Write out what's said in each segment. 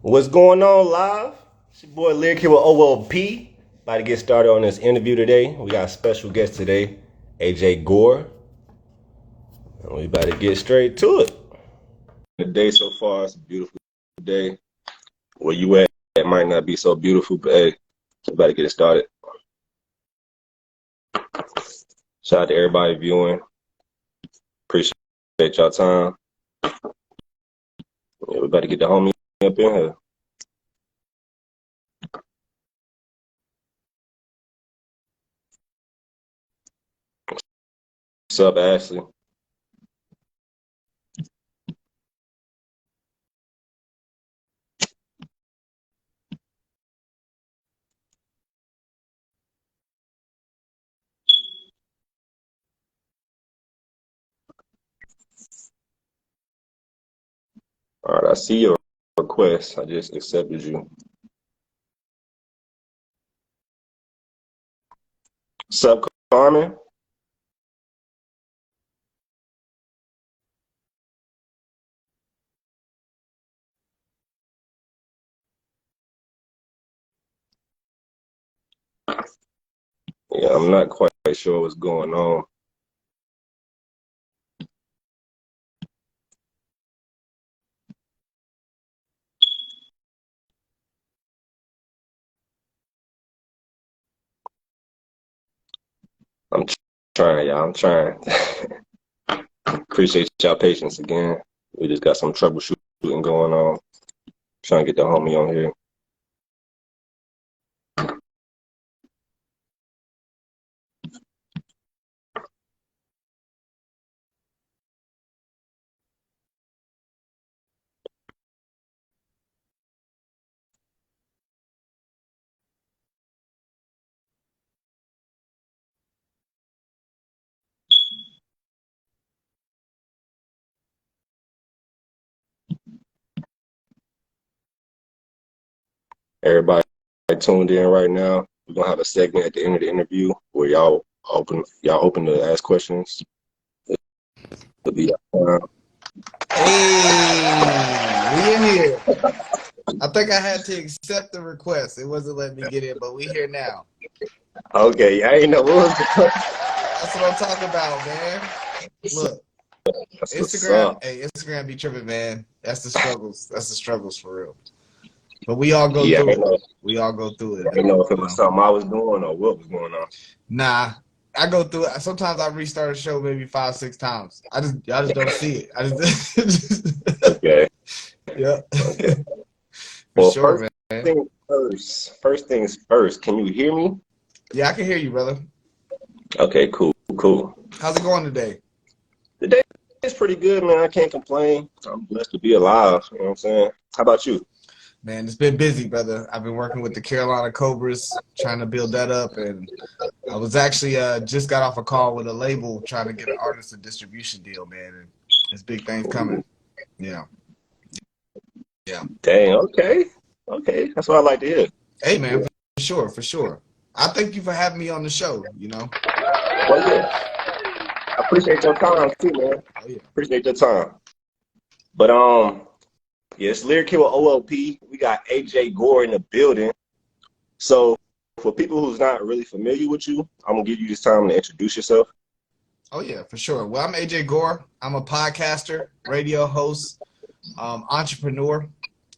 What's going on live? It's your boy Lyriq here with OLP. About to get started on this interview today. We got a special guest today, AJ Gore. And we about to get straight to it. The day so far, it's a beautiful day. Where you at, it might not be so beautiful, but hey, we about to get it started. Shout out to everybody viewing. Appreciate y'all time. Yeah, we about to get the homie up in here. What's up, Ashley? All right, I see your request. I just accepted you. What's up, Carmen? Yeah, I'm not quite sure what's going on. I'm trying, y'all. I'm trying. Appreciate y'all patience again. We just got some troubleshooting going on. Trying to get the homie on here. Everybody tuned in right now. We're gonna have a segment at the end of the interview where y'all open to ask questions. It'll be Hey, we in here. I think I had to accept the request. It wasn't letting me get in, but we here now. Okay, I ain't know what was going. That's what I'm talking about, man. Look, That's Instagram, hey, Instagram be tripping, man. That's the struggles. That's the struggles for real. But we all go through it. We all go through it. I didn't know if it was something I was doing or what was going on. Nah, I go through it. Sometimes I restart a show maybe 5-6 times. I just don't see it. I just Okay. Yeah. Okay. For Well, sure, man. First things first. Can you hear me? Yeah, I can hear you, brother. Okay, cool. How's it going today? The day is pretty good, man. I can't complain. I'm blessed to be alive. You know what I'm saying? How about you? Man, it's been busy, brother. I've been working with the Carolina Cobras, trying to build that up, and I was actually just got off a call with a label trying to get an artist a distribution deal, man. And there's big things coming. Yeah. Dang. Okay. That's what I like to hear. Hey, man, for sure. I thank you for having me on the show. Well, yeah. I appreciate your time too, man. Oh yeah. Appreciate your time. But yes, Lyriq here with OLP. We got AJ Gore in the building. So for people who's not really familiar with you, I'm gonna give you this time to introduce yourself. Oh yeah, for sure. Well, I'm AJ Gore. I'm a podcaster, radio host, entrepreneur.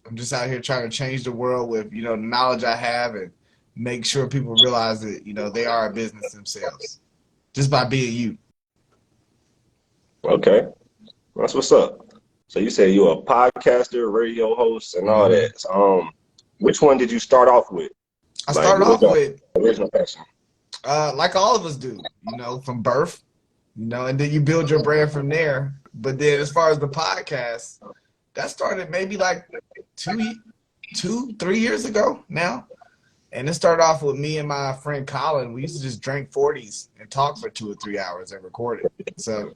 I'm just out here trying to change the world with, the knowledge I have and make sure people realize that, they are a business themselves just by being you. Okay. That's what's up. So you say you're a podcaster, radio host, and all that. So, which one did you start off with? I started off with original passion. Like all of us do, from birth, and then you build your brand from there. But then as far as the podcast, that started maybe like 3 years ago now. And it started off with me and my friend Colin. We used to just drink 40s and talk for 2 or 3 hours and record it. So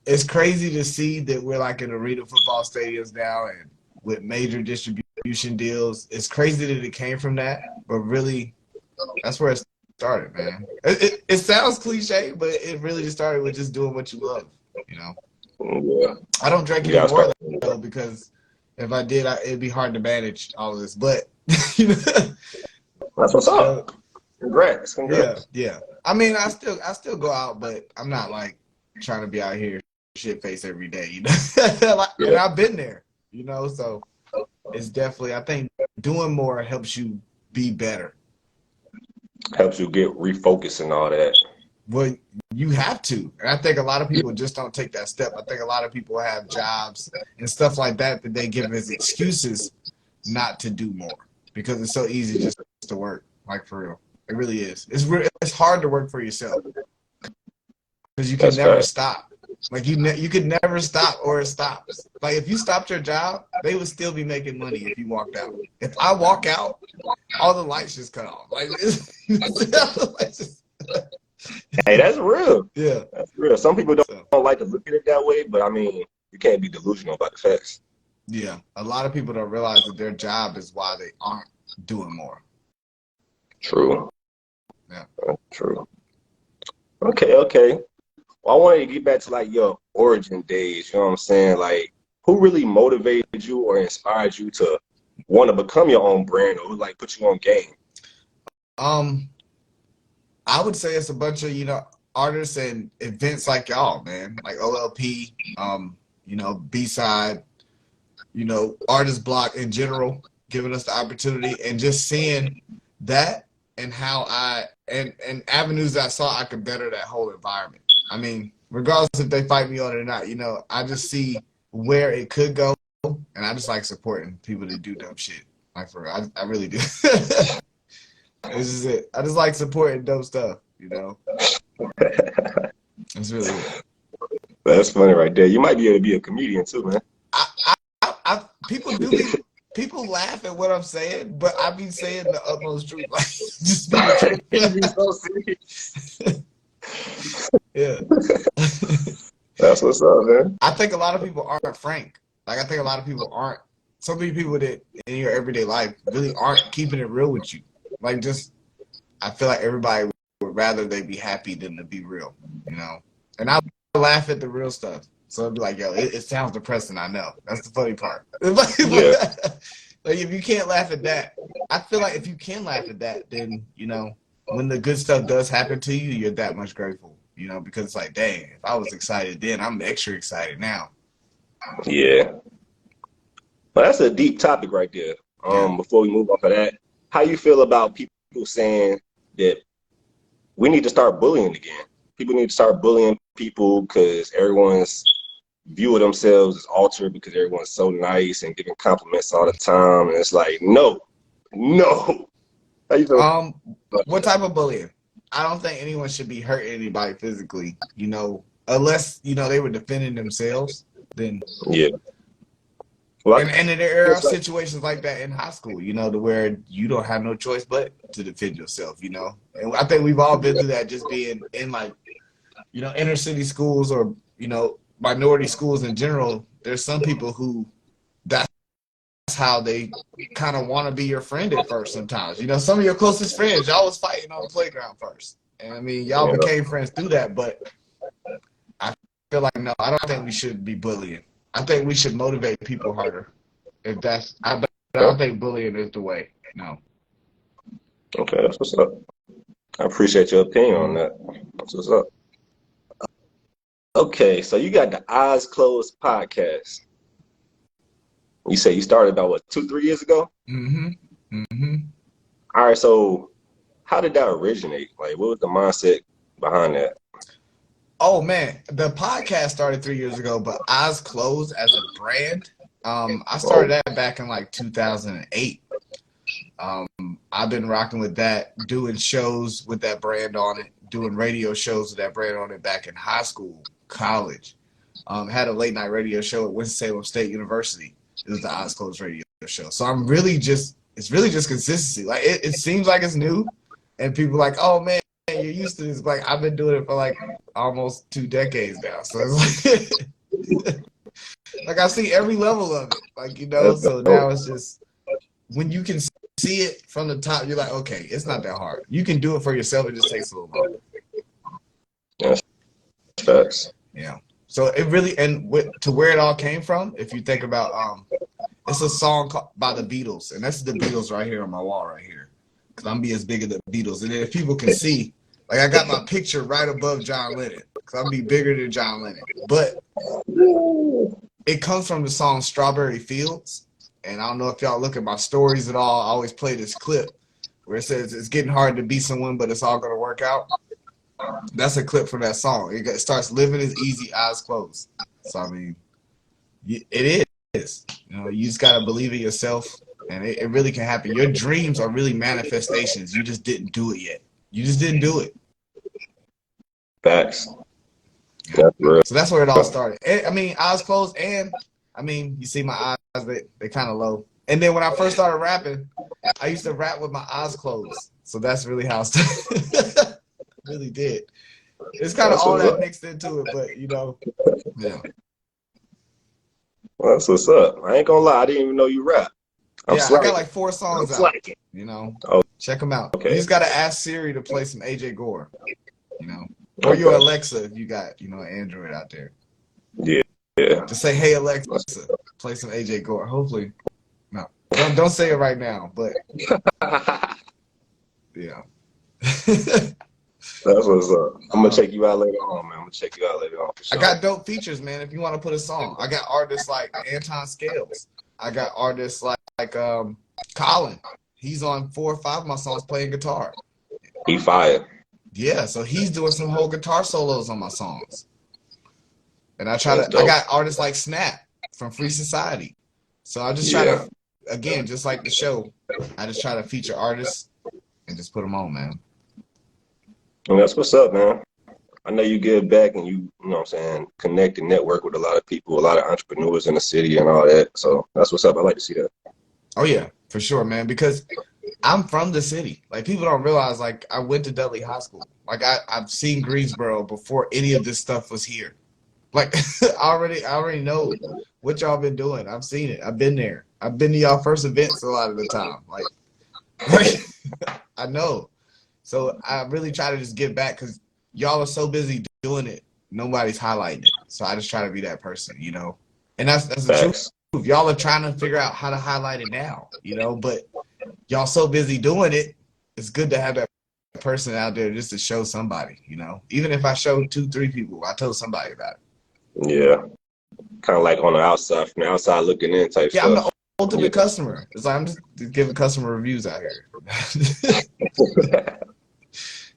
it's crazy to see that we're like in arena football stadiums now and with major distribution deals. It's crazy that it came from that, but really that's where it started, man. It sounds cliche, but it really just started with just doing what you love, Yeah. I don't drink anymore though, because If I did, it'd be hard to manage all of this. But you know, That's what's up. Congrats. yeah. I mean, I still go out, but I'm not like trying to be out here shit face every day, you know. And I've been there, you know. So it's definitely, I think doing more helps you be better. Helps you get refocused and all that. Well, you have to. And I think a lot of people just don't take that step. I think a lot of people have jobs and stuff like that they give as excuses not to do more because it's so easy just to work. Like, for real. It really is. It's hard to work for yourself because you can never stop. Like, you could never stop or it stops. Like, if you stopped your job, they would still be making money if you walked out. If I walk out, all the lights just cut off. Like, Hey, that's real. Yeah. That's real. Some people don't like to look at it that way, but I mean, you can't be delusional about the facts. Yeah. A lot of people don't realize that their job is why they aren't doing more. True. Yeah. True. Okay. Well, I wanted to get back to like your origin days, you know what I'm saying? Like, who really motivated you or inspired you to want to become your own brand or like put you on game? I would say it's a bunch of, you know, artists and events like y'all, man. Like OLP, you know, B-side, you know, Artist Block in general, giving us the opportunity and just seeing that and how and avenues I saw I could better that whole environment. I mean, regardless if they fight me on it or not, you know, I just see where it could go, and I just like supporting people that do dumb shit. Like, for real, I really do. This is it. I just like supporting dope stuff, you know. That's really it. That's funny right there. You might be able to be a comedian too, man. People laugh at what I'm saying, but I be saying the utmost truth. Like, just be the truth. Yeah. That's what's up, man. I think a lot of people aren't frank. Like, I think a lot of people aren't. So many people that in your everyday life really aren't keeping it real with you. Like, just, I feel like everybody would rather they be happy than to be real, you know? And I laugh at the real stuff. So it'd be like, yo, it sounds depressing, I know. That's the funny part. Yeah. Like, if you can't laugh at that, I feel like if you can laugh at that, then, you know, when the good stuff does happen to you, you're that much grateful, you know, because it's like, dang, if I was excited then, I'm extra excited now. Yeah. Well, that's a deep topic right there. Before we move off of that, how you feel about people saying that we need to start bullying again? People need to start bullying people because everyone's view of themselves is altered because everyone's so nice and giving compliments all the time. And it's like, no. How you feel? What type of bullying? I don't think anyone should be hurting anybody physically, you know, unless, you know, they were defending themselves, then. Yeah. Well, and there are situations like that in high school, you know, to where you don't have no choice but to defend yourself, you know. And I think we've all been through that, just being in, like, you know, inner city schools or, you know, minority schools in general. There's some people who that's how they kind of want to be your friend at first sometimes. You know, some of your closest friends, y'all was fighting on the playground first. And I mean, y'all became friends through that, but I feel like, no, I don't think we should be bullying. I think we should motivate people harder. I don't think bullying is the way. No. Okay, that's what's up. I appreciate your opinion on that. That's what's up. Okay, so you got the Eyes Closed podcast. You say you started about what, 2-3 years ago? All right, so how did that originate? Like, what was the mindset behind that? Oh man, the podcast started 3 years ago, but Eyes Closed as a brand, I started that back in like 2008. I've been rocking with that, doing shows with that brand on it, doing radio shows with that brand on it back in high school, college. Had a late night radio show at Winston-Salem State University. It was the Eyes Closed radio show. So it's really just consistency. Like, it seems like it's new, and people are like, oh man, you're used to this. Like, I've been doing it for like almost 2 decades now. So it's like, like, I see every level of it. Like, you know, so now it's just, when you can see it from the top, you're like, okay, it's not that hard. You can do it for yourself. It just takes a little longer. Yes, facts. Yeah. So it really, and to where it all came from, if you think about It's a song by the Beatles, and that's the Beatles right here on my wall right here. Cause I'm be as big as the Beatles, and then if people can see, like I got my picture right above John Lennon, cause I'm be bigger than John Lennon. But it comes from the song Strawberry Fields, and I don't know if y'all look at my stories at all. I always play this clip where it says it's getting hard to be someone, but it's all gonna work out. That's a clip from that song. It starts living is easy, eyes closed. So I mean, it is. You know, you just gotta believe in yourself, and it really can happen. Your dreams are really manifestations. You just didn't do it yet. You just didn't do it. Facts. That's real. So that's where it all started. And, I mean, eyes closed, and I mean, you see my eyes, they kind of low. And then when I first started rapping, I used to rap with my eyes closed. So that's really how I started. Really did. It's kind of all that mixed into it, but you know, yeah. Well, that's what's up. I ain't gonna lie, I didn't even know you rap. I got like 4 songs out. You know, check them out. Okay. You just gotta ask Siri to play some AJ Gore. You know, or your Alexa if you got Android out there. Yeah. Just say, hey Alexa, play some AJ Gore. Hopefully, no, don't say it right now, but yeah. That's what's up. I'm gonna check you out later on, man. I'm gonna check you out later on for sure. I got dope features, man. If you want to put a song, I got artists like Anton Scales. I got artists like Colin. He's on 4 or 5 of my songs playing guitar. He fired. Yeah, so he's doing some whole guitar solos on my songs. And I got artists like Snap from Free Society. So I just try to, again, just like the show, I just try to feature artists and just put them on, man. And that's what's up, man. I know you give back and you know what I'm saying, connect and network with a lot of people, a lot of entrepreneurs in the city and all that. So that's what's up. I like to see that. Oh, yeah, for sure, man, because I'm from the city. Like, people don't realize, like, I went to Dudley High School. Like, I've seen Greensboro before any of this stuff was here. Like, I already know what y'all been doing. I've seen it. I've been there. I've been to y'all first events a lot of the time. Like I know. So I really try to just give back because y'all are so busy doing it. Nobody's highlighting it. So I just try to be that person, you know. And that's the truth. Y'all are trying to figure out how to highlight it now, you know. But y'all so busy doing it, it's good to have that person out there just to show somebody, you know. Even if I show 2, 3 people, I told somebody about it. Yeah. Kind of like on the outside, from the outside looking in type stuff. Yeah, I'm the ultimate customer. It's like I'm just giving customer reviews out here.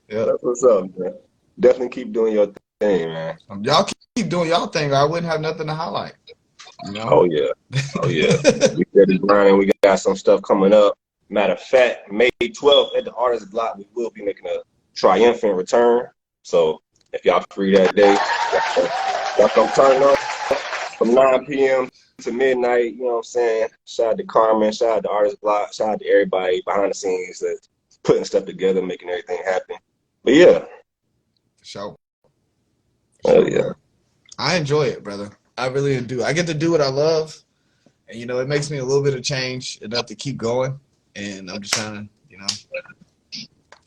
Yeah, that's what's up, man. Definitely keep doing your thing, man. Y'all keep doing y'all thing, or I wouldn't have nothing to highlight. You know? Oh yeah. We steady grinding. We got some stuff coming up. Matter of fact, May 12th at the Artist Block, we will be making a triumphant return. So if y'all free that day, y'all come turn up from 9 p.m. to midnight. You know what I'm saying? Shout out to Carmen. Shout out to Artist Block. Shout out to everybody behind the scenes that's putting stuff together, making everything happen. But yeah. For sure. Oh yeah. I enjoy it, brother. I really do. I get to do what I love, and you know, it makes me a little bit of change enough to keep going. And I'm just trying to, you know,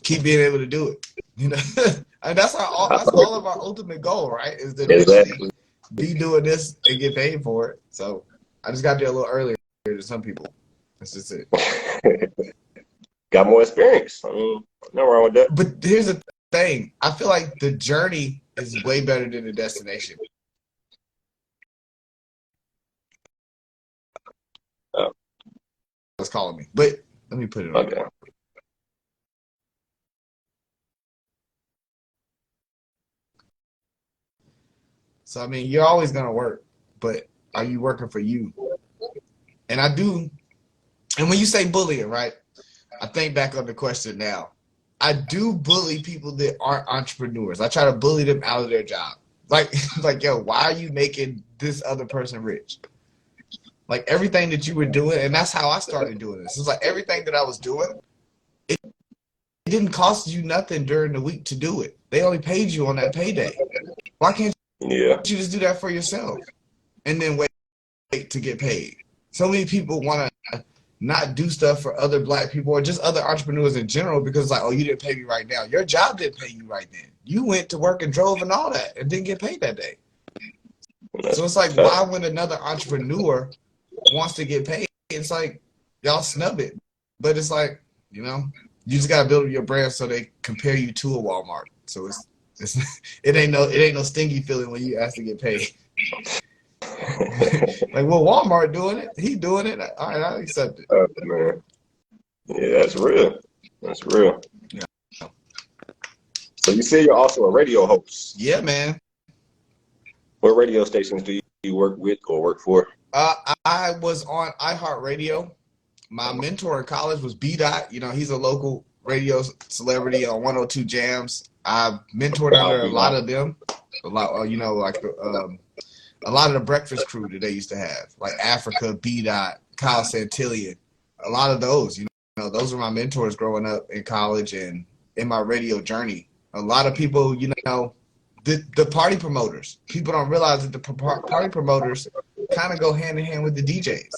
keep being able to do it. You know, and that's all of our ultimate goal, right? Is to be doing this and get paid for it. So I just got there a little earlier than some people. That's just it. Got more experience. I mean, nothing wrong with that. But here's the thing. I feel like the journey is way better than the destination. Oh. It's calling me. But let me put it on. Okay. So, I mean, you're always going to work, but are you working for you? And I do. And when you say bullying, right, I think back on the question now. I do bully people that aren't entrepreneurs. I try to bully them out of their job. Like, yo, why are you making this other person rich? Like, everything that you were doing, and that's how I started doing this. It's like everything that I was doing, it didn't cost you nothing during the week to do it. They only paid you on that payday. Why can't you just do that for yourself and then wait to get paid? So many people want to not do stuff for other black people or just other entrepreneurs in general because it's like, oh, you didn't pay me right now. Your job didn't pay you right then. You went to work and drove and all that and didn't get paid that day. So it's like, why when another entrepreneur wants to get paid, it's like y'all snub it. But it's like, you know, you just gotta build your brand so they compare you to a Walmart. So it's it ain't no stingy feeling when you ask to get paid. Like, well, Walmart doing it, he doing it. All right, I accept it. Man. Yeah, that's real. That's real. Yeah. So you say you're also a radio host. Yeah, man. What radio stations do you work with or work for? I was on iHeartRadio. My mentor in college was B Dot. You know, he's a local radio celebrity on 102 Jams. I mentored under a lot of them. A lot, you know, like a lot of the breakfast crew that they used to have, like Africa, B Dot, Kyle Santillion. A lot of those, you know, those were my mentors growing up in college and in my radio journey. A lot of people, you know, the party promoters. People don't realize that the party promoters kind of go hand in hand with the DJs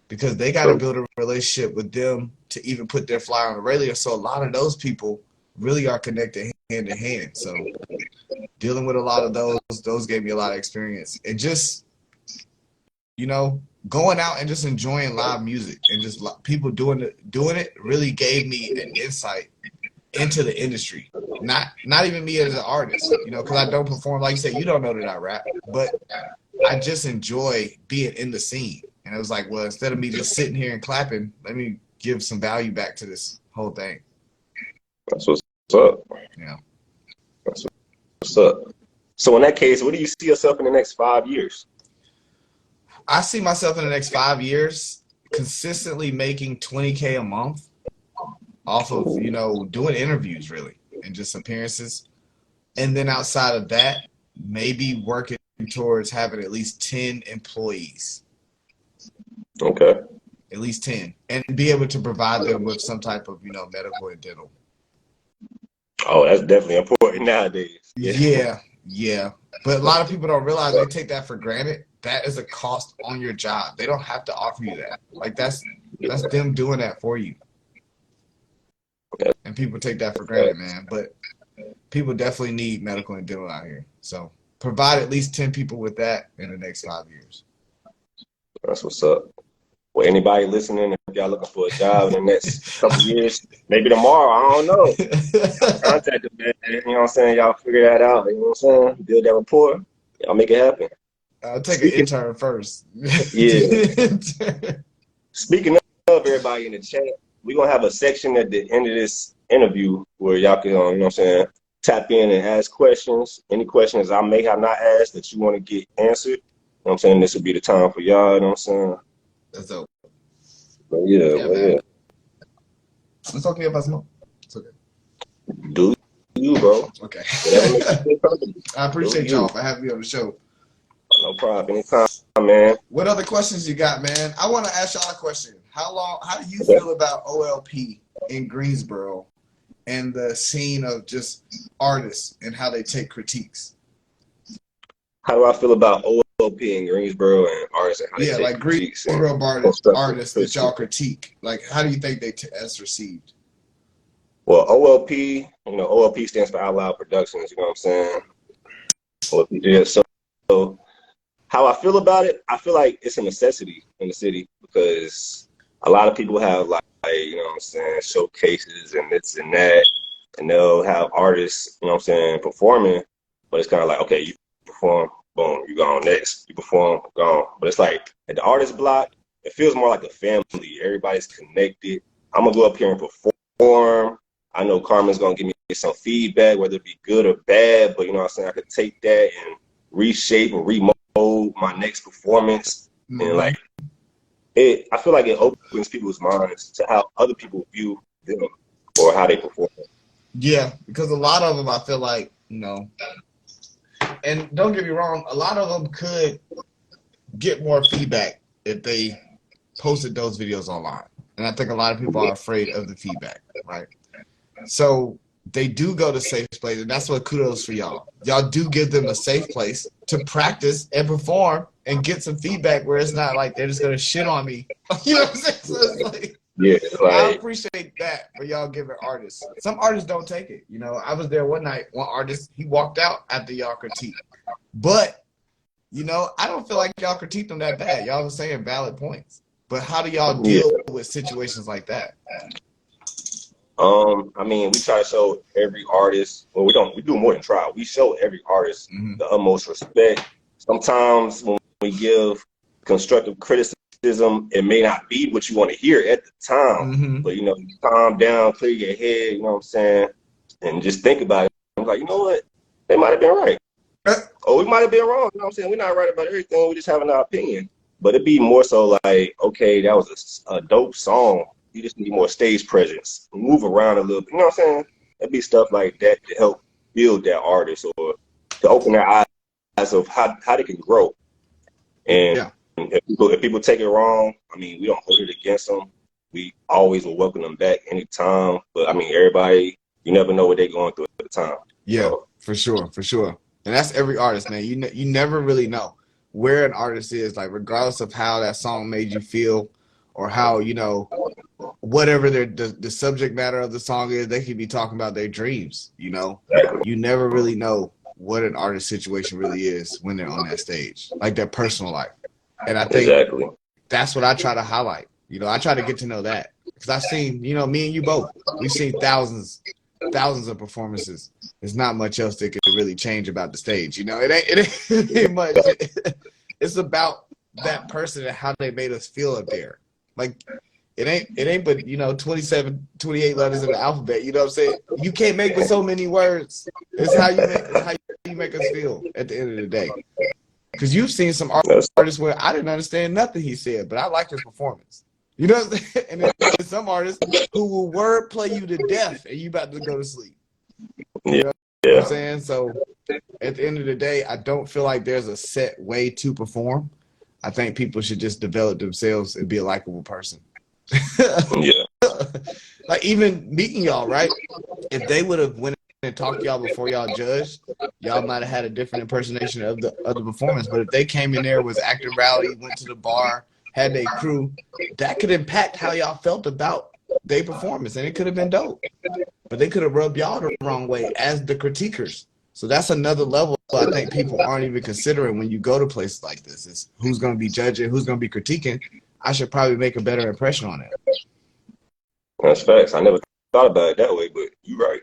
because they got to build a relationship with them to even put their flyer on the radio. So a lot of those people really are connected hand in hand. So dealing with a lot of those gave me a lot of experience. And just, you know, going out and just enjoying live music and just people doing it really gave me an insight into the industry. Not even me as an artist, you know, because I don't perform. Like you said, you don't know that I rap, but I just enjoy being in the scene. And it was like, well, instead of me just sitting here and clapping, let me give some value back to this whole thing. That's what's up. Yeah. That's what's up. So in that case, what do you see yourself in the next 5 years? I see myself in the next 5 years consistently making $20K a month off of, you know, doing interviews really and just appearances. And then outside of that, maybe working towards having at least 10 employees. Okay. At least 10. And be able to provide them with some type of, you know, medical and dental. Oh, that's definitely important nowadays. Yeah. But a lot of people don't realize they take that for granted. That is a cost on your job. They don't have to offer you that. Like that's them doing that for you. And people take that for granted, man. But people definitely need medical and dental out here. So provide at least 10 people with that in the next 5 years. That's what's up. Well, anybody listening, if y'all looking for a job in the next couple of years, maybe tomorrow, I don't know. Contact them, man. You know what I'm saying? Y'all figure that out. You know what I'm saying? Build that rapport. Y'all make it happen. I'll take an intern first. Yeah. Speaking of everybody in the chat, we're going to have a section at the end of this interview where y'all can, you know what I'm saying, tap in and ask questions. Any questions I may have not asked that you want to get answered. You know what I'm saying? This will be the time for y'all. You know what I'm saying? That's dope. But yeah. It's okay if I smoke. It's okay. Do you, bro? Okay. I I appreciate y'all for having me on the show. No problem. Anytime, man. What other questions you got, man? I want to ask y'all a question. How do you feel about OLP in Greensboro and the scene of just artists and how they take critiques? How do I feel about OLP in Greensboro and artists and how they take like critiques? Greensboro artists that y'all critique. Like, how do you think they as received? Well, OLP, you know, OLP stands for Out Loud Productions. You know what I'm saying? OLP, yeah. So how I feel about it, I feel like it's a necessity in the city because a lot of people have like you know what I'm saying, showcases and this and that, and they'll have artists, you know what I'm saying, performing, but it's kind of like, okay, you perform, boom, you gone next, you perform, gone. But it's like at the artist block, it feels more like a family. Everybody's connected. I'm gonna go up here and perform. I know Carmen's gonna give me some feedback, whether it be good or bad, but you know what I'm saying, I could take that and reshape or remold my next performance. And like I feel like it opens people's minds to how other people view them or how they perform. Yeah, because a lot of them, I feel like, you know, and don't get me wrong, a lot of them could get more feedback if they posted those videos online. And I think a lot of people are afraid of the feedback, right? So they do go to safe place, and that's what kudos for y'all. Y'all do give them a safe place to practice and perform and get some feedback where it's not like they're just gonna shit on me. You know what I'm saying? So it's like, yeah, I appreciate that for y'all giving artists. Some artists don't take it. You know, I was there one night, one artist, he walked out after y'all critique. But, you know, I don't feel like y'all critiqued them that bad. Y'all was saying valid points. But how do y'all deal with situations like that? I mean, we try to show every artist. Well, we do more than try. We show every artist the utmost respect. Sometimes when we give constructive criticism, it may not be what you want to hear at the time, but you calm down, clear your head. You know what I'm saying, and just think about it. I'm like, you know what? They might have been right, or we might have been wrong. You know what I'm saying? We're not right about everything. We just having our opinion. But it'd be more so like, okay, that was a dope song. You just need more stage presence. Move around a little bit. You know what I'm saying? It'd be stuff like that to help build that artist or to open their eyes of how they can grow. And if people take it wrong, I mean, we don't hold it against them. We always will welcome them back anytime. But I mean, everybody, you never know what they're going through at the time. Yeah, so. For sure. And that's every artist, man. You never really know where an artist is, like regardless of how that song made you feel or how, whatever the subject matter of the song is, they could be talking about their dreams, You never really know what an artist situation really is when they're on that stage, like their personal life. And I think that's what I try to highlight. I try to get to know that because I've seen, me and you both, we've seen thousands of performances. There's not much else that could really change about the stage. It ain't much. It's about that person and how they made us feel up there. Like it ain't but 27, 28 letters in the alphabet. You know what I'm saying? You can't make with so many words. It's how you make us feel at the end of the day. Because you've seen some artists where I didn't understand nothing he said, but I liked his performance. You know what I'm saying? And there's some artists who will word play you to death and you about to go to sleep. You know what I'm saying? So at the end of the day, I don't feel like there's a set way to perform. I think people should just develop themselves and be a likable person. Like even meeting y'all, right? If they would have went and talked to y'all before y'all judged, y'all might have had a different impersonation of the performance. But if they came in there, was acting rowdy, went to the bar, had their crew, that could impact how y'all felt about their performance, and it could have been dope. But they could have rubbed y'all the wrong way as the critiquers. So that's another level I think people aren't even considering when you go to places like this. Is who's going to be judging, who's going to be critiquing. I should probably make a better impression on it. That's facts. I never thought about it that way, but you're right.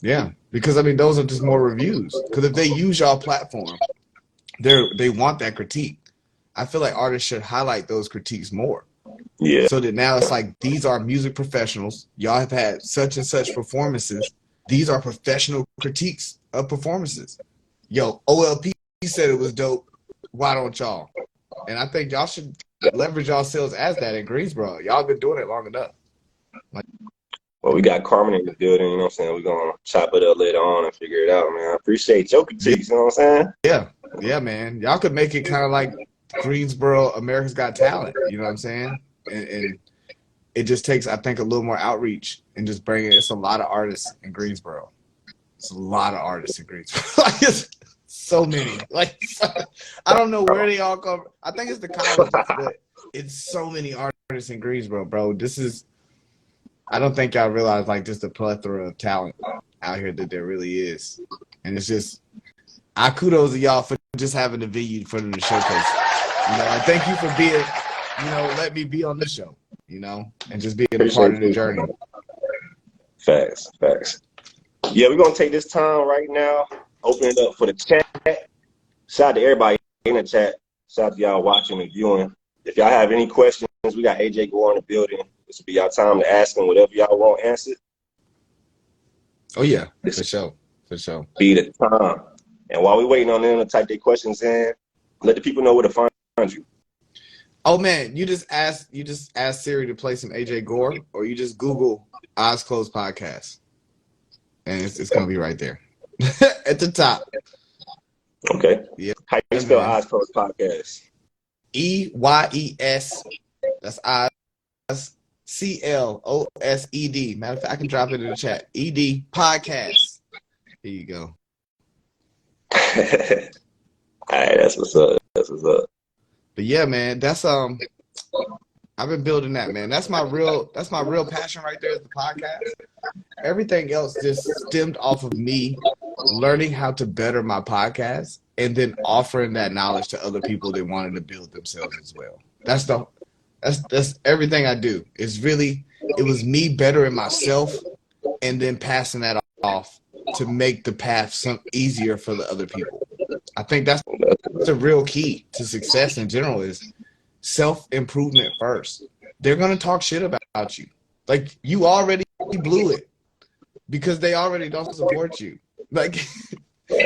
Yeah, because I mean, those are just more reviews. Because if they use y'all platform, they want that critique. I feel like artists should highlight those critiques more. Yeah. So that now it's like, these are music professionals. Y'all have had such and such performances. These are professional critiques of performances. Yo, OLP said it was dope. Why don't y'all? And I think y'all should leverage yourselves as that in Greensboro. Y'all been doing it long enough. Well, we got Carmen in the building, you know what I'm saying? We're going to chop it up later on and figure it out, man. I appreciate your critiques, you know what I'm saying? Yeah, man. Y'all could make it kind of like Greensboro, America's Got Talent, you know what I'm saying? And it just takes, I think, a little more outreach and just bringing it. It's a lot of artists in Greensboro. It's a lot of artists in Greensboro. Like, it's so many. Like, I don't know where they all come. I think it's the colleges, but it's so many artists in Greensboro, bro. This is, I don't think y'all realize, like, just the plethora of talent out here that there really is. And it's just, I kudos to y'all for just having the venue for them to showcase. And thank you for being, let me be on this show, and just being a part of the journey. Facts. Yeah, we're going to take this time right now, open it up for the chat. Shout out to everybody in the chat. Shout out to y'all watching and viewing. If y'all have any questions, we got AJ Gore in the building. This will be our time to ask him whatever y'all want answered. Oh, yeah, for sure. Be the time. And while we're waiting on them to type their questions in, let the people know where to find you. Oh, man, you just asked Siri to play some AJ Gore, or you just Google Eyes Closed Podcast. And it's going to be right there at the top. Okay. Yeah. How you spell Eyes Closed Podcast? EYES. That's Eyes. CLOSED. Matter of fact, I can drop it in the chat. ED Podcast. Here you go. All right, that's what's up. But yeah, man, that's I've been building that, man. That's my real passion right there is the podcast. Everything else just stemmed off of me learning how to better my podcast and then offering that knowledge to other people that wanted to build themselves as well. That's everything I do. It was me bettering myself and then passing that off to make the path some easier for the other people. I think that's the real key to success in general is self-improvement first. They're gonna talk shit about you. Like you already blew it because they already don't support you. Like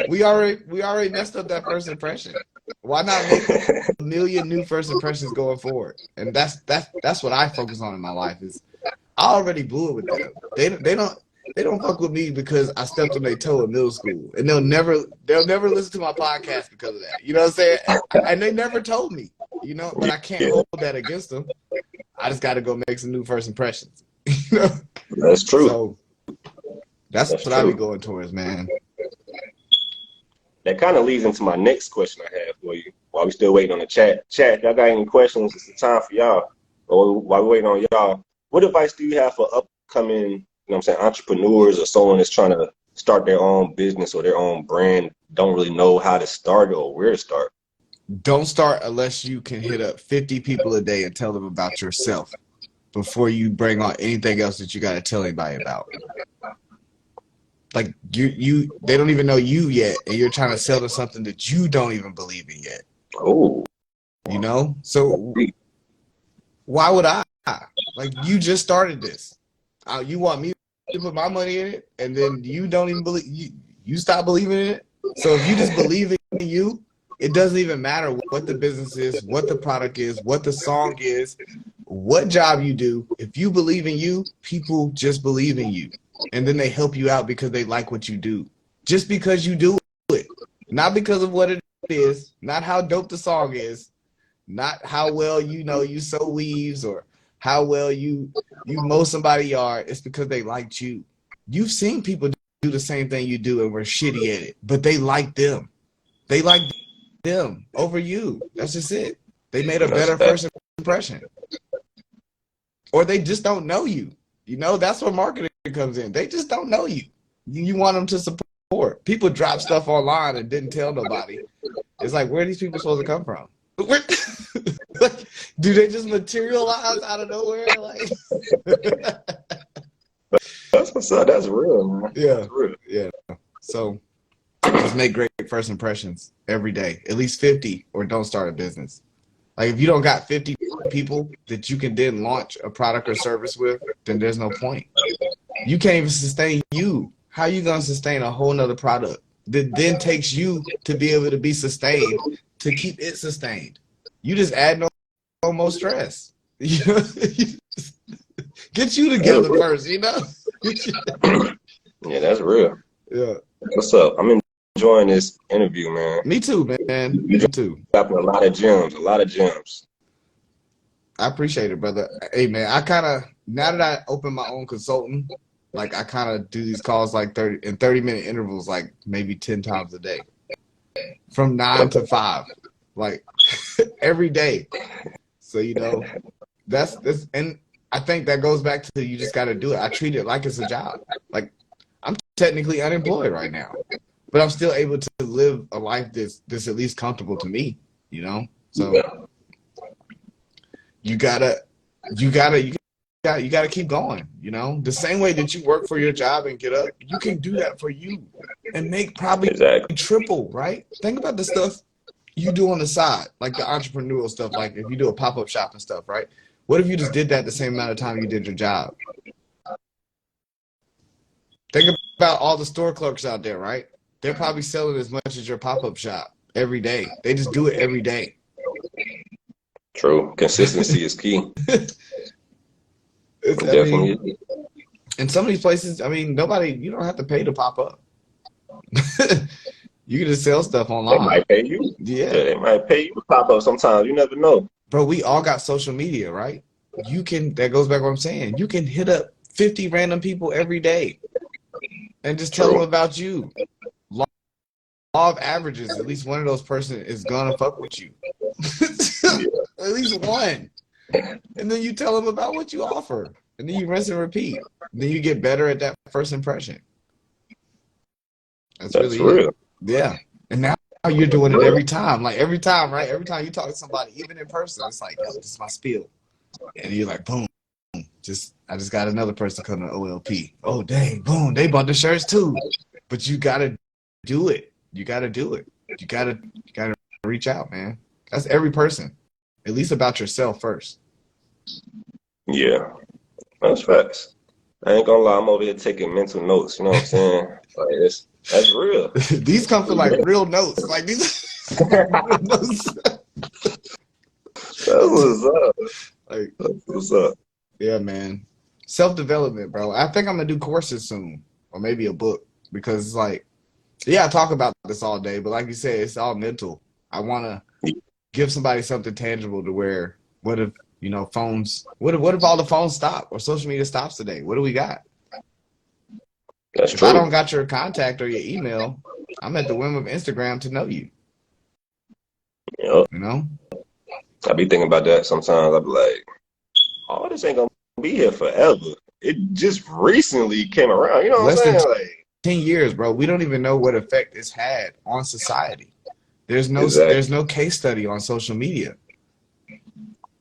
we already messed up that first impression. Why not make a million new first impressions going forward? And that's what I focus on in my life is I already blew it with them. They don't fuck with me because I stepped on their toe in middle school, and they'll never listen to my podcast because of that. You know what I'm saying? And they never told me, but I can't hold that against them. I just got to go make some new first impressions. You know? That's true. So that's what I be going towards, man. That kind of leads into my next question I have for you. While we still waiting on the chat, if y'all got any questions, it's the time for y'all. Or while we're waiting on y'all, what advice do you have for upcoming, entrepreneurs or someone that's trying to start their own business or their own brand, don't really know how to start or where to start? Don't start unless you can hit up 50 people a day and tell them about yourself before you bring on anything else that you got to tell anybody about. Like they don't even know you yet, and you're trying to sell them something that you don't even believe in yet. Oh, So why would I? Like you just started this. You want me to put my money in it, and then you don't even believe you stop believing in it. So if you just believe in you, it doesn't even matter what the business is, what the product is, what the song is, what job you do. If you believe in you, people just believe in you. And then they help you out because they like what you do. Just because you do it. Not because of what it is, not how dope the song is, not how well you sew weaves or how well you mow somebody's yard. It's because they liked you. You've seen people do the same thing you do and we're shitty at it, but they like them. They like them over you. That's just it. They made a better first impression. Or they just don't know you. That's where marketing comes in. They just don't know you. You want them to support. People drop stuff online and didn't tell nobody. It's like, where are these people supposed to come from? Do they just materialize out of nowhere? Like, that's what's up. That's real, man. Yeah, that's real. Yeah. So just make great first impressions every day. At least 50, or don't start a business. Like if you don't got 50 people that you can then launch a product or service with, then there's no point. You can't even sustain you. How are you going to sustain a whole nother product that then takes you to be able to be sustained, to keep it sustained? You just add no more stress. Get you together first, Yeah, that's real. Yeah. What's up? I'm enjoying this interview, man. Me too, man. Me too. Dropping a lot of gems. I appreciate it, brother. Hey, man, now that I open my own consulting, like I kind of do these calls like 30-minute intervals, like maybe 10 times a day, from 9 to 5, like every day. So that's and I think that goes back to you just got to do it. I treat it like it's a job. Like I'm technically unemployed right now, but I'm still able to live a life that's at least comfortable to me. So you gotta keep going. The same way that you work for your job and get up, you can do that for you and make probably triple. Right? Think about the stuff you do on the side, like the entrepreneurial stuff. Like if you do a pop-up shop and stuff, right? What if you just did that the same amount of time you did your job? Think about all the store clerks out there, right? They're probably selling as much as your pop-up shop every day. They just do it every day. True. Consistency is key. In some of these places, you don't have to pay to pop up. You can just sell stuff online. They might pay you. Yeah, they might pay you to pop up sometimes. You never know. Bro, we all got social media, right? That goes back to what I'm saying. You can hit up 50 random people every day and just tell them about you. Law of averages, at least one of those person is gonna fuck with you. At least one. And then you tell them about what you offer. And then you rinse and repeat. And then you get better at that first impression. That's really real. Yeah. And now you're doing it every time. Like every time, right? Every time you talk to somebody, even in person, it's like, yo, this is my spiel. and you're like, boom, I just got another person come to OLP. Oh dang, boom, they bought the shirts too. But you gotta do it. You gotta do it. You gotta reach out, man. That's every person. At least about yourself first. Yeah, that's facts. I ain't gonna lie, I'm over here taking mental notes. You know what I'm saying? Like that's real. These come from like real notes. Like these real notes. That's what's up. Like, That's what's up. yeah, man. Self-development, bro. I think I'm gonna do courses soon, or maybe a book, because it's like, yeah, I talk about this all day, but like you said, it's all mental. I want to give somebody something tangible to where, what if, phones, what if all the phones stop or social media stops today? What do we got? That's If true. I don't got your contact or your email, I'm at the whim of Instagram to know you. Yep. You know? I be thinking about that sometimes. I be like, oh, this ain't gonna be here forever. It just recently came around. You know what Less I'm than saying? Like, 10 years, bro. We don't even know what effect it's had on society. There's exactly. no case study on social media.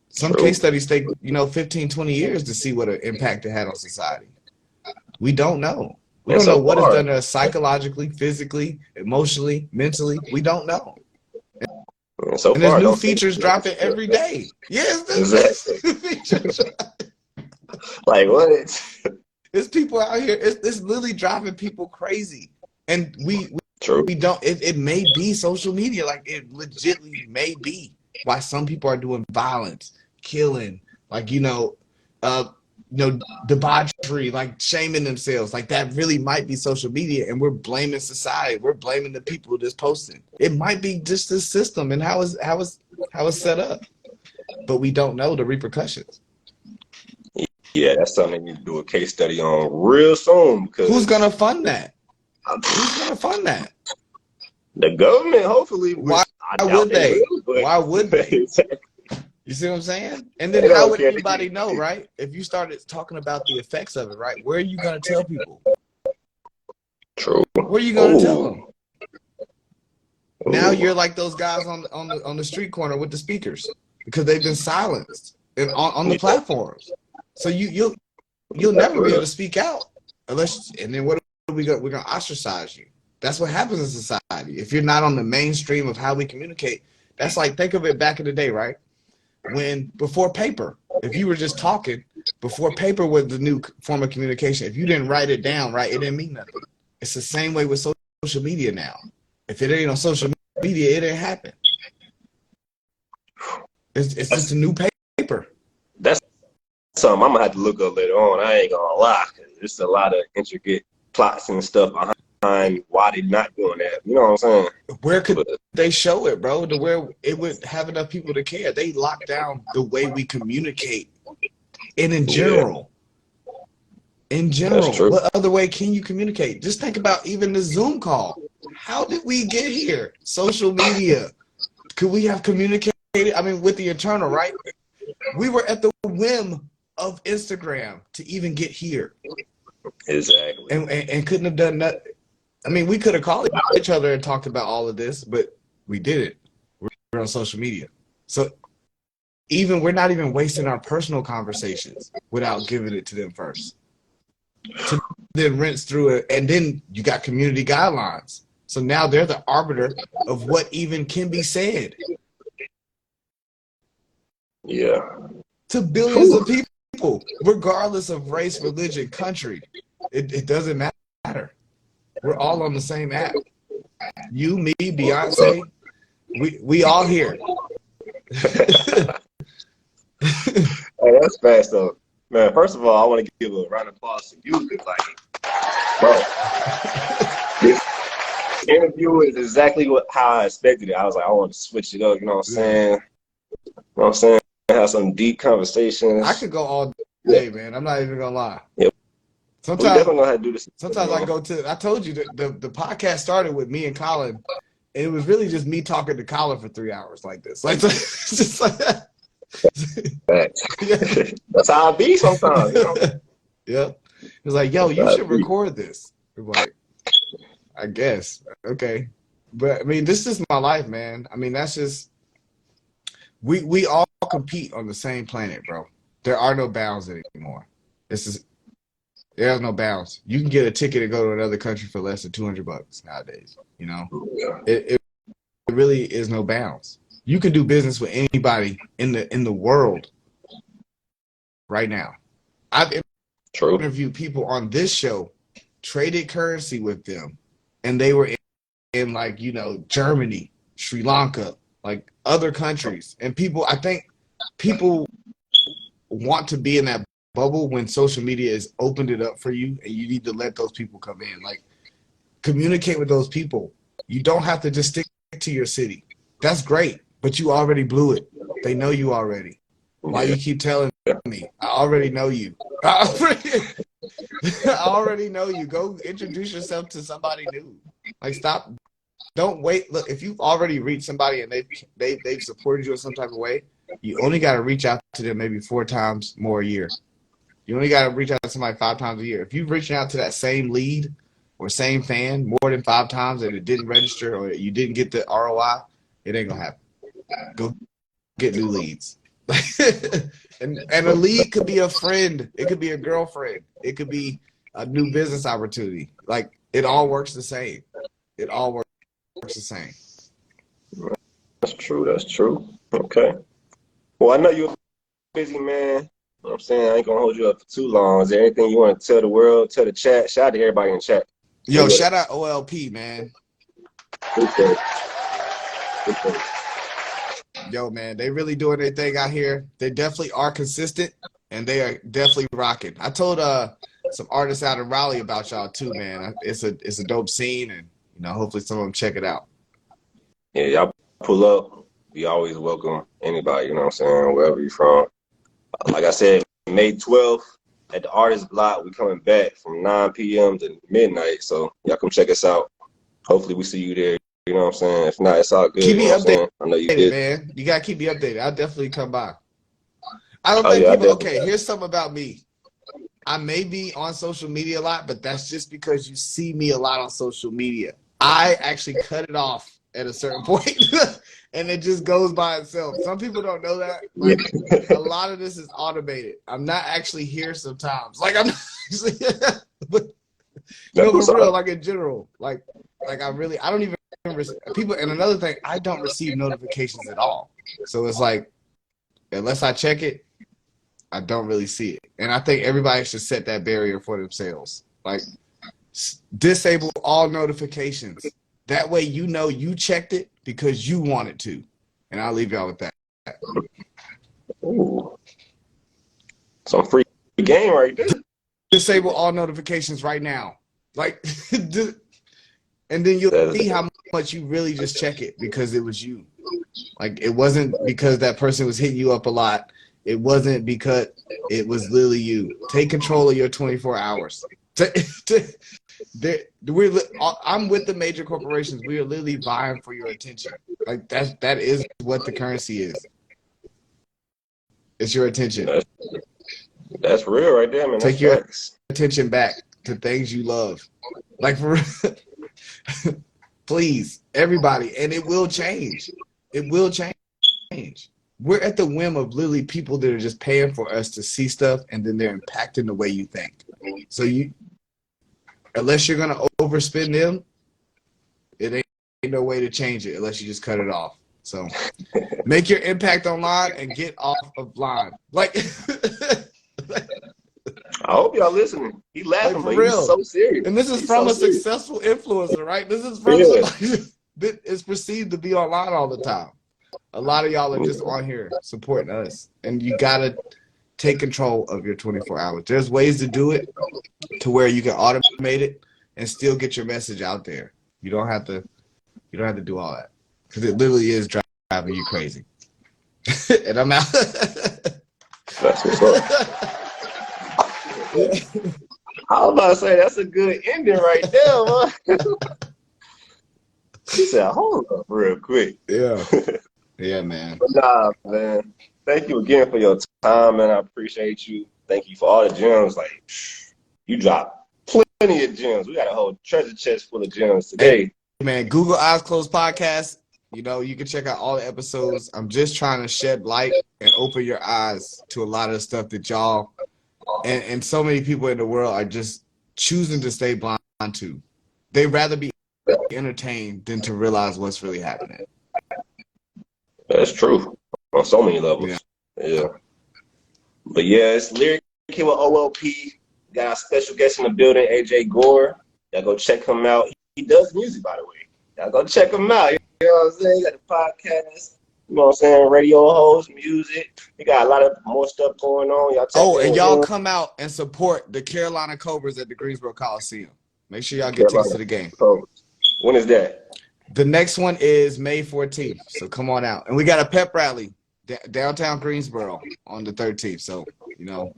Some True. case studies take, 15, 20 years to see what an impact it had on society. We don't know. We And don't know so what it's far, done to us psychologically, physically, emotionally, mentally. We don't know. and so And there's far, I new don't seem features to be dropping every day. Yes, exactly. there's new features. Like what? There's people out here. It's literally driving people crazy. And True. we don't. It may be social media. Like it legitimately may be why some people are doing violence, killing, like debauchery, like shaming themselves. Like that really might be social media, and we're blaming society. We're blaming the people that's posting. It might be just the system and how it's set up, but we don't know the repercussions. Yeah, that's something you do a case study on real soon because Who's gonna fund that? Who's gonna fund that? the government, hopefully, Why I doubt would they they? will, but Why would they? You see what I'm saying? And then they how don't would care. anybody know, right? If you started talking about the effects of it, right? Where are you gonna tell people? True. Where are you gonna tell them? Now you're like those guys on the street corner with the speakers because they've been silenced and on the platforms. So you'll never be able to speak out unless. And then what are we gonna? We're gonna ostracize you. That's what happens in society. If you're not on the mainstream of how we communicate, that's like, think of it back in the day, right? When before paper, if you were just talking, before paper was the new form of communication. If you didn't write it down, right, it didn't mean nothing. It's the same way with social media now. If it ain't on social media, it didn't happen. It's just a new paper. That's something I'm gonna have to look up later on. I ain't gonna lie, 'cause there's a lot of intricate plots and stuff behind why they're not doing that. You know what I'm saying? Where could they show it, bro? To where it would have enough people to care. They lock down the way we communicate, and in general. In general, what other way can you communicate? Just think about even the Zoom call. How did we get here? Social media. Could we have communicated? I mean, with the internal, right? We were at the whim of Instagram to even get here. Exactly. And couldn't have done that. I mean, we could have called each other and talked about all of this, but we didn't. We're on social media. So we're not even wasting our personal conversations without giving it to them first. To then rinse through it, and then you got community guidelines. So now they're the arbiter of what even can be said. Yeah. To billions of people, regardless of race, religion, country. It doesn't matter. We're all on the same app. You, me, Beyonce, we all here. Hey, that's fast though. Man, first of all, I want to give a round of applause to you because, bro, this interview is exactly how I expected it. I was like, I want to switch it up. You know what I'm saying? You know what I'm saying? Have some deep conversations. I could go all day, man. I'm not even gonna lie. Yep. Sometimes we definitely gonna have to do this. Sometimes I go to. I told you that the podcast started with me and Colin. And it was really just me talking to Colin for 3 hours like this. Like just like that. That's how I be sometimes, you know? Yep. He was like, yo, you should record this. We're like, I guess. Okay. But I mean, this is my life, man. I mean, that's just we all compete on the same planet, bro. There are no bounds anymore. There's no bounds. You can get a ticket to go to another country for less than $200 nowadays. You know, Yeah. it really is no bounds. You can do business with anybody in the world right now. I've True. interviewed people on this show, traded currency with them, and they were in like, you know, Germany, Sri Lanka, like other countries. And I think people want to be in that bubble when social media has opened it up for you, and you need to let those people come in. Like, communicate with those people. You don't have to just stick to your city. That's great, but you already blew it. They know you already. Why you keep telling me? I already know you. I already know you. Go introduce yourself to somebody new. Like, stop. Don't wait. Look, if you've already reached somebody and they've supported you in some type of way, you only got to reach out to them maybe 4 times more a year. You only got to reach out to somebody 5 times a year. If you're reaching out to that same lead or same fan more than 5 times and it didn't register or you didn't get the ROI, it ain't gonna happen. Go get new leads. and a lead could be a friend. It could be a girlfriend. It could be a new business opportunity. Like, it all works the same. It all works the same. That's true. That's true. Okay. Well, I know you're a busy man. You know what I'm saying? I ain't gonna hold you up for too long. Is there anything you want to tell the world, tell the chat? Shout out to everybody in chat. Yo, shout out OLP, man. Appreciate it. Appreciate it. Yo, man, they really doing their thing out here. They definitely are consistent, and they are definitely rocking. I told some artists out in Raleigh about y'all too, man. It's a dope scene, and you know, hopefully some of them check it out. Yeah, y'all pull up. We always welcome anybody, you know what I'm saying, wherever you're from. Like I said, May 12th at the Artist Block. We coming back from 9 p.m. to midnight. So y'all come check us out. Hopefully we see you there. You know what I'm saying? If not, it's all good. Keep me you know updated, I know you did, man. You gotta keep me updated. I'll definitely come by. I don't Oh, think yeah, people. Okay, here's something about me. I may be on social media a lot, but that's just because you see me a lot on social media. I actually cut it off at a certain point, and it just goes by itself. Some people don't know that. Like, a lot of this is automated. I'm not actually here sometimes. Like, I'm not actually, but no, for real. Like, in general, like I don't even people. And another thing, I don't receive notifications at all. So it's like, unless I check it, I don't really see it. And I think everybody should set that barrier for themselves. Like, disable all notifications. That way you know you checked it because you wanted to. And I'll leave y'all with that. Ooh. Some free game right there. Disable all notifications right now. Like, and then you'll see how much you really just check it because it was you. Like, it wasn't because that person was hitting you up a lot. It wasn't because it was literally you. Take control of your 24 hours. I'm with the major corporations. We are literally vying for your attention. Like, that is what the currency is. It's your attention. That's real right there, man. Take your attention back to things you love. Like, for please, everybody, and it will change. It will change. We're at the whim of literally people that are just paying for us to see stuff, and then they're impacting the way you think. So unless you're gonna overspend them, it ain't no way to change it unless you just cut it off. So make your impact online and get off of line. Like, I hope y'all listening. He laughing, like, but he's so serious. And this is from a successful influencer, right? This is from somebody that is perceived to be online all the time. A lot of y'all are just on here supporting us, and you gotta take control of your 24 hours. There's ways to do it to where you can automate it and still get your message out there. You don't have to do all that because it literally is driving you crazy. And I'm out. That's what's up. I was about to say that's a good ending right there, man. He said, "Hold up, real quick." Yeah. Yeah, man. Nah, man. Thank you again for your time, man. I appreciate you. Thank you for all the gems. Like, you dropped plenty of gems. We got a whole treasure chest full of gems today. Hey, man, Google Eyes Closed Podcast. You know, you can check out all the episodes. I'm just trying to shed light and open your eyes to a lot of the stuff that y'all and so many people in the world are just choosing to stay blind to. They'd rather be entertained than to realize what's really happening. That's true on so many Yeah. levels. Yeah. But yeah, it's Lyriq here with OLP. Got our special guest in the building, AJ Gore. Y'all go check him out. He does music, by the way. Y'all go check him out. You know what I'm saying? He got the podcast. You know what I'm saying? Radio host, music. He got a lot of more stuff going on. Y'all tap Oh, in and with y'all him. come out and support the Carolina Cobras at the Greensboro Coliseum. Make sure y'all get Carolina. tickets to the game. So, when is that? The next one is May 14th, so come on out. And we got a pep rally downtown Greensboro on the 13th, so, you know,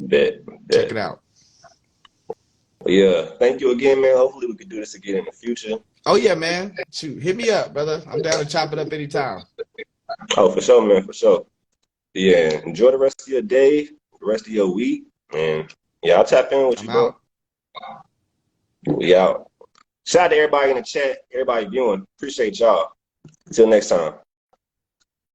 Bet. check it out. But yeah, thank you again, man. Hopefully we can do this again in the future. Oh, yeah, man. Shoot, hit me up, brother. I'm down to chop it up anytime. Oh, for sure, man, for sure. Yeah, enjoy the rest of your day, the rest of your week, and yeah, I'll tap in with I'm you, bro. out. We out. Shout out to everybody in the chat, everybody viewing. Appreciate y'all. Until next time.